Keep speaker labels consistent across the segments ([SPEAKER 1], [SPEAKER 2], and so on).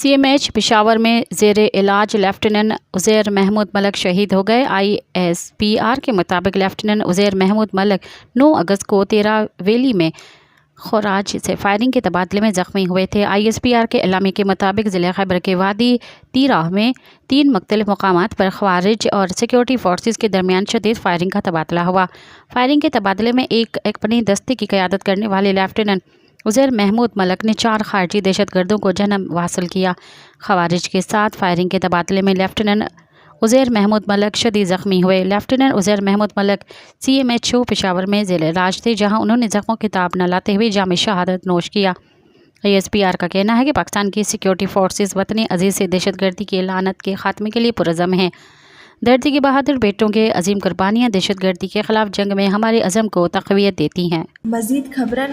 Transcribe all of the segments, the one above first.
[SPEAKER 1] CMH Peshawar میں زیر علاج لیفٹیننٹ عزیر محمود ملک شہید ہو گئے۔ ISPR کے مطابق لیفٹیننٹ عزیر محمود ملک 9 اگست کو 13 ویلی میں خوراج سے فائرنگ کے تبادلے میں زخمی ہوئے تھے۔ ISPR کے اعلامیے کے مطابق ضلع خیبر کے وادی تیراہ میں 3 مختلف مقامات پر خوارج اور سیکیورٹی فورسز کے درمیان شدید فائرنگ کا تبادلہ ہوا۔ فائرنگ کے تبادلے میں ایک اپنی دستے کی قیادت کرنے والے لیفٹیننٹ عزیر محمود ملک نے 4 خارجی دہشت گردوں کو جنم حاصل کیا۔ خوارج کے ساتھ فائرنگ کے تبادلے میں لیفٹیننٹ عزیر محمود ملک شدید زخمی ہوئے۔ لیفٹیننٹ عزیر محمود ملک CMHO پشاور میں زیر علاج تھے، جہاں انہوں نے زخموں کی تاب نہ لاتے ہوئے جام شہادت نوش کیا۔ ISPR کا کہنا ہے کہ پاکستان کی سیکیورٹی فورسز وطن عزیز سے دہشت گردی کی لعنت کے خاتمے کے لیے پرعزم ہیں۔ دھرتی کے بہادر بیٹوں کے عظیم قربانیاں دہشت گردی کے خلاف جنگ میں ہمارے عزم کو تقویت دیتی ہیں۔
[SPEAKER 2] مزید خبرن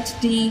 [SPEAKER 2] HD।